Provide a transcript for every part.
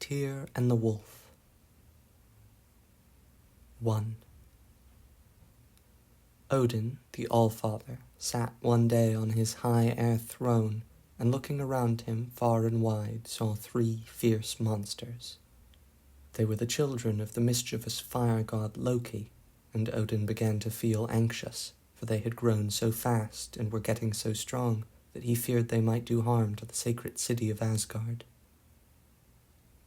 Tyr and the Wolf. 1. Odin, the Allfather, sat one day on his high air throne, and looking around him far and wide saw 3 fierce monsters. They were the children of the mischievous fire god Loki, and Odin began to feel anxious, for they had grown so fast and were getting so strong that he feared they might do harm to the sacred city of Asgard.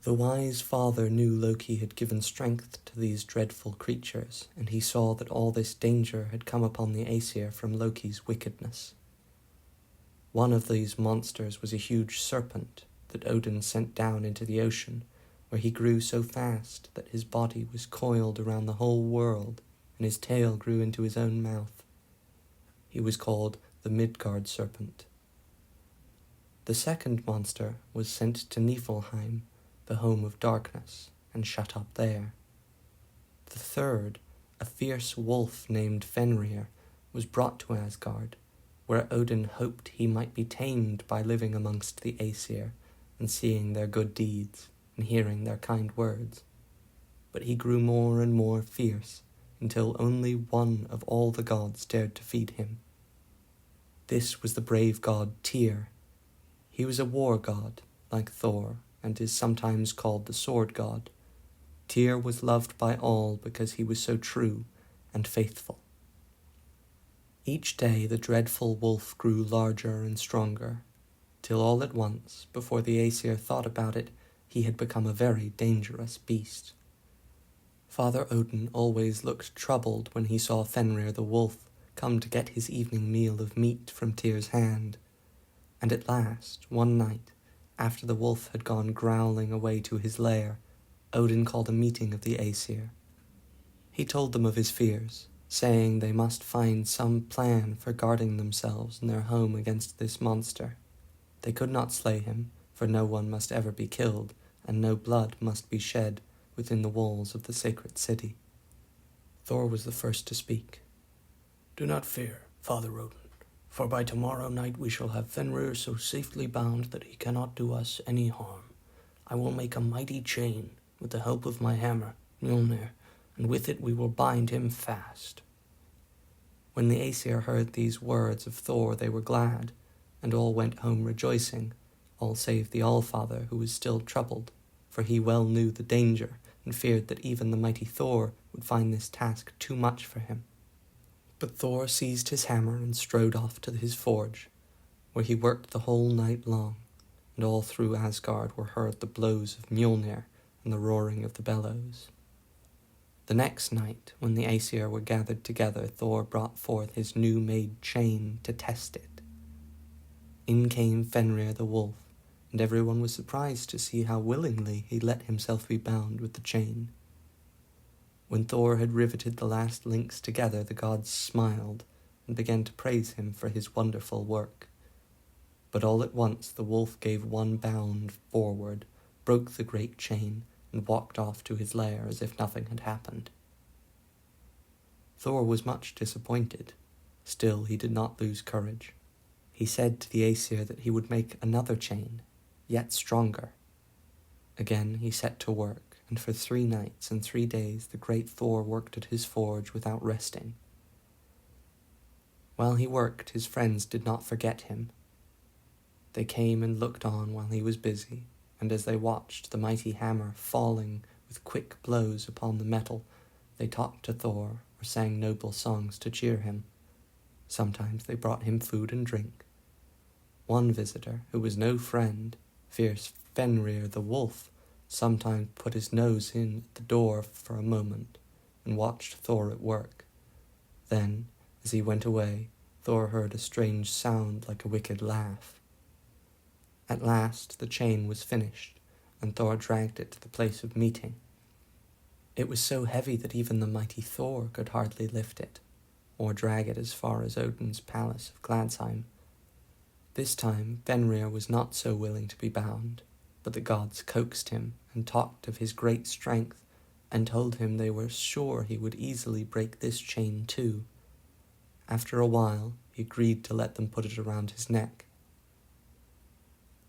The wise father knew Loki had given strength to these dreadful creatures, and he saw that all this danger had come upon the Aesir from Loki's wickedness. One of these monsters was a huge serpent that Odin sent down into the ocean, where he grew so fast that his body was coiled around the whole world, and his tail grew into his own mouth. He was called the Midgard serpent. The second monster was sent to Niflheim, the home of darkness, and shut up there. The third, a fierce wolf named Fenrir, was brought to Asgard, where Odin hoped he might be tamed by living amongst the Aesir and seeing their good deeds and hearing their kind words. But he grew more and more fierce, until only one of all the gods dared to feed him. This was the brave god Tyr. He was a war god, like Thor, and is sometimes called the sword god. Tyr was loved by all because he was so true and faithful. Each day the dreadful wolf grew larger and stronger, till all at once, before the Aesir thought about it, he had become a very dangerous beast. Father Odin always looked troubled when he saw Fenrir the wolf come to get his evening meal of meat from Tyr's hand, and at last, one night, after the wolf had gone growling away to his lair, Odin called a meeting of the Aesir. He told them of his fears, saying they must find some plan for guarding themselves and their home against this monster. They could not slay him, for no one must ever be killed, and no blood must be shed within the walls of the sacred city. Thor was the first to speak. "Do not fear, Father Odin, for by tomorrow night we shall have Fenrir so safely bound that he cannot do us any harm. I will make a mighty chain with the help of my hammer, Mjolnir, and with it we will bind him fast." When the Aesir heard these words of Thor, they were glad, and all went home rejoicing, all save the Allfather, who was still troubled, for he well knew the danger and feared that even the mighty Thor would find this task too much for him. But Thor seized his hammer and strode off to his forge, where he worked the whole night long, and all through Asgard were heard the blows of Mjolnir and the roaring of the bellows. The next night, when the Aesir were gathered together, Thor brought forth his new-made chain to test it. In came Fenrir the wolf, and everyone was surprised to see how willingly he let himself be bound with the chain. When Thor had riveted the last links together, the gods smiled and began to praise him for his wonderful work. But all at once the wolf gave one bound forward, broke the great chain, and walked off to his lair as if nothing had happened. Thor was much disappointed. Still, he did not lose courage. He said to the Aesir that he would make another chain, yet stronger. Again he set to work, and for 3 nights and 3 days the great Thor worked at his forge without resting. While he worked, his friends did not forget him. They came and looked on while he was busy, and as they watched the mighty hammer falling with quick blows upon the metal, they talked to Thor or sang noble songs to cheer him. Sometimes they brought him food and drink. One visitor, who was no friend, fierce Fenrir the wolf, sometimes put his nose in at the door for a moment and watched Thor at work. Then, as he went away, Thor heard a strange sound like a wicked laugh. At last the chain was finished, and Thor dragged it to the place of meeting. It was so heavy that even the mighty Thor could hardly lift it, or drag it as far as Odin's palace of Gladsheim. This time Fenrir was not so willing to be bound, but the gods coaxed him and talked of his great strength, and told him they were sure he would easily break this chain too. After a while, he agreed to let them put it around his neck.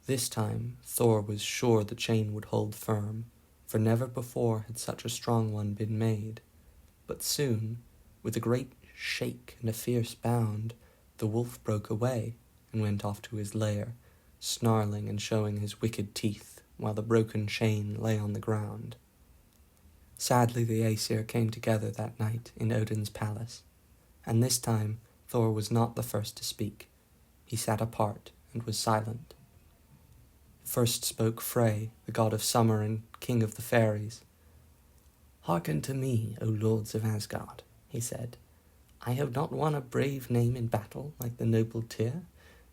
This time Thor was sure the chain would hold firm, for never before had such a strong one been made. But soon, with a great shake and a fierce bound, the wolf broke away and went off to his lair, snarling and showing his wicked teeth, while the broken chain lay on the ground. Sadly the Aesir came together that night in Odin's palace, and this time Thor was not the first to speak. He sat apart and was silent. First spoke Frey, the god of summer and king of the fairies. "Hearken to me, O lords of Asgard," he said. "I have not won a brave name in battle like the noble Tyr,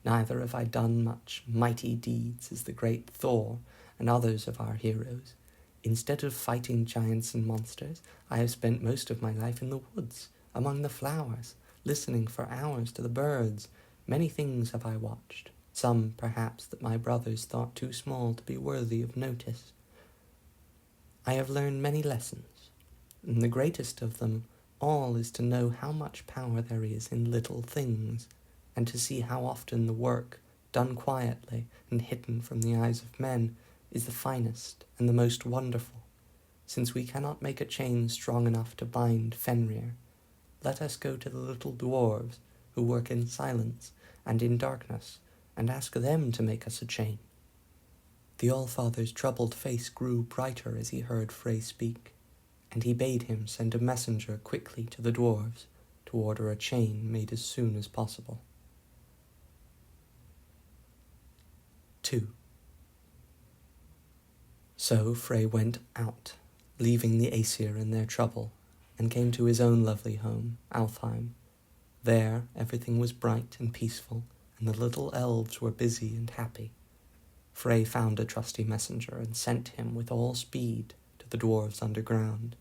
neither have I done much mighty deeds as the great Thor and others of our heroes. Instead of fighting giants and monsters, I have spent most of my life in the woods, among the flowers, listening for hours to the birds. Many things have I watched, some perhaps that my brothers thought too small to be worthy of notice. I have learned many lessons, and the greatest of them all is to know how much power there is in little things, and to see how often the work, done quietly and hidden from the eyes of men, is the finest and the most wonderful. Since we cannot make a chain strong enough to bind Fenrir, let us go to the little dwarves who work in silence and in darkness, and ask them to make us a chain." The Allfather's troubled face grew brighter as he heard Frey speak, and he bade him send a messenger quickly to the dwarves to order a chain made as soon as possible. 2. So Frey went out, leaving the Aesir in their trouble, and came to his own lovely home, Alfheim. There everything was bright and peaceful, and the little elves were busy and happy. Frey found a trusty messenger and sent him with all speed to the dwarves underground,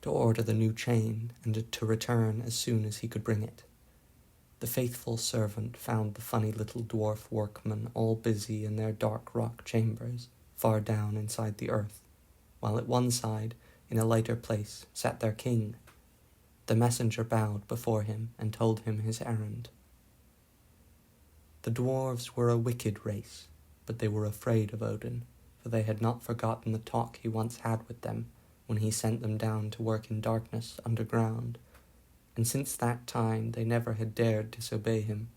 to order the new chain and to return as soon as he could bring it. The faithful servant found the funny little dwarf workmen all busy in their dark rock chambers, far down inside the earth, while at one side, in a lighter place, sat their king. The messenger bowed before him and told him his errand. The dwarves were a wicked race, but they were afraid of Odin, for they had not forgotten the talk he once had with them when he sent them down to work in darkness underground, and since that time they never had dared disobey him.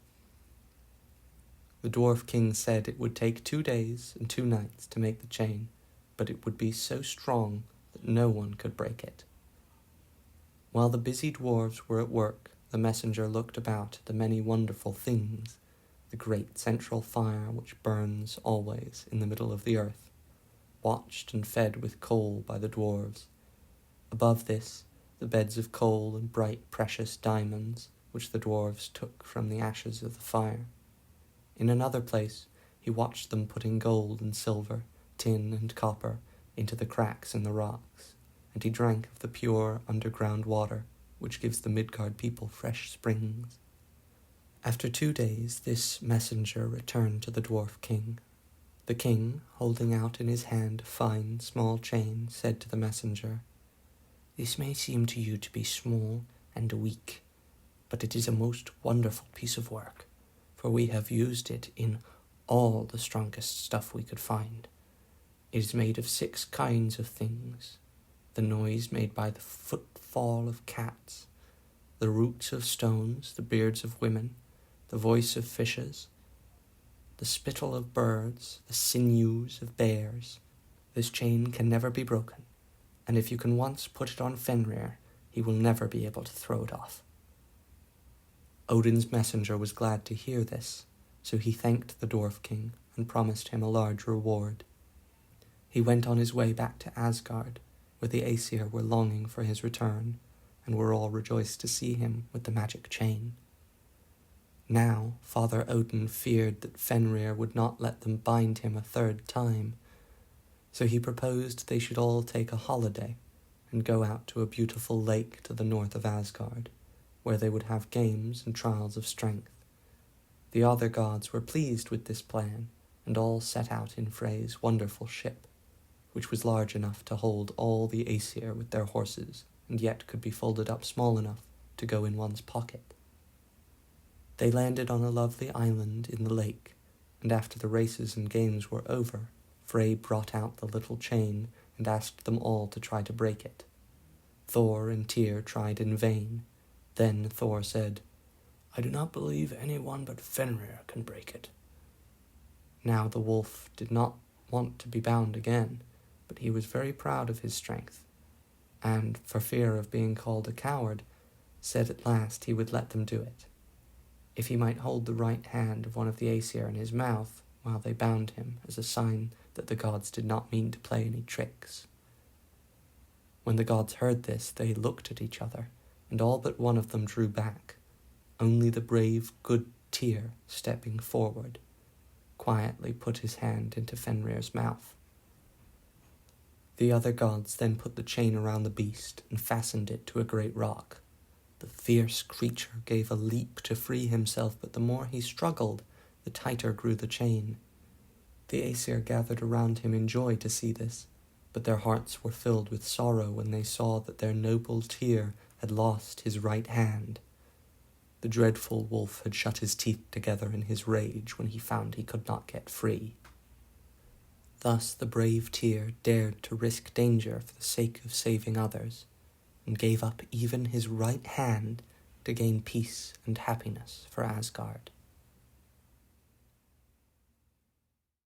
The dwarf king said it would take 2 days and 2 nights to make the chain, but it would be so strong that no one could break it. While the busy dwarves were at work, the messenger looked about at the many wonderful things, the great central fire which burns always in the middle of the earth, watched and fed with coal by the dwarves. Above this, the beds of coal and bright precious diamonds, which the dwarves took from the ashes of the fire. In another place, he watched them putting gold and silver, tin and copper into the cracks in the rocks, and he drank of the pure underground water, which gives the Midgard people fresh springs. After 2 days, this messenger returned to the dwarf king. The king, holding out in his hand a fine, small chain, said to the messenger, "This may seem to you to be small and weak, but it is a most wonderful piece of work, for we have used it in all the strongest stuff we could find. It is made of 6 kinds of things: the noise made by the footfall of cats, the roots of stones, the beards of women, the voice of fishes, the spittle of birds, the sinews of bears. This chain can never be broken, and if you can once put it on Fenrir, he will never be able to throw it off." Odin's messenger was glad to hear this, so he thanked the dwarf king and promised him a large reward. He went on his way back to Asgard, where the Aesir were longing for his return, and were all rejoiced to see him with the magic chain. Now Father Odin feared that Fenrir would not let them bind him a 3rd time, so he proposed they should all take a holiday and go out to a beautiful lake to the north of Asgard, where they would have games and trials of strength. The other gods were pleased with this plan, and all set out in Frey's wonderful ship, which was large enough to hold all the Aesir with their horses, and yet could be folded up small enough to go in one's pocket. They landed on a lovely island in the lake, and after the races and games were over, Frey brought out the little chain and asked them all to try to break it. Thor and Tyr tried in vain. Then Thor said, "I do not believe anyone but Fenrir can break it." Now the wolf did not want to be bound again, but he was very proud of his strength, and, for fear of being called a coward, said at last he would let them do it, if he might hold the right hand of one of the Aesir in his mouth while they bound him, as a sign that the gods did not mean to play any tricks. When the gods heard this, they looked at each other, and all but one of them drew back, only the brave, good Tyr, stepping forward, quietly put his hand into Fenrir's mouth. The other gods then put the chain around the beast and fastened it to a great rock. The fierce creature gave a leap to free himself, but the more he struggled, the tighter grew the chain. The Aesir gathered around him in joy to see this, but their hearts were filled with sorrow when they saw that their noble Tyr had lost his right hand. The dreadful wolf had shut his teeth together in his rage when he found he could not get free. Thus the brave Tyr dared to risk danger for the sake of saving others, and gave up even his right hand to gain peace and happiness for Asgard.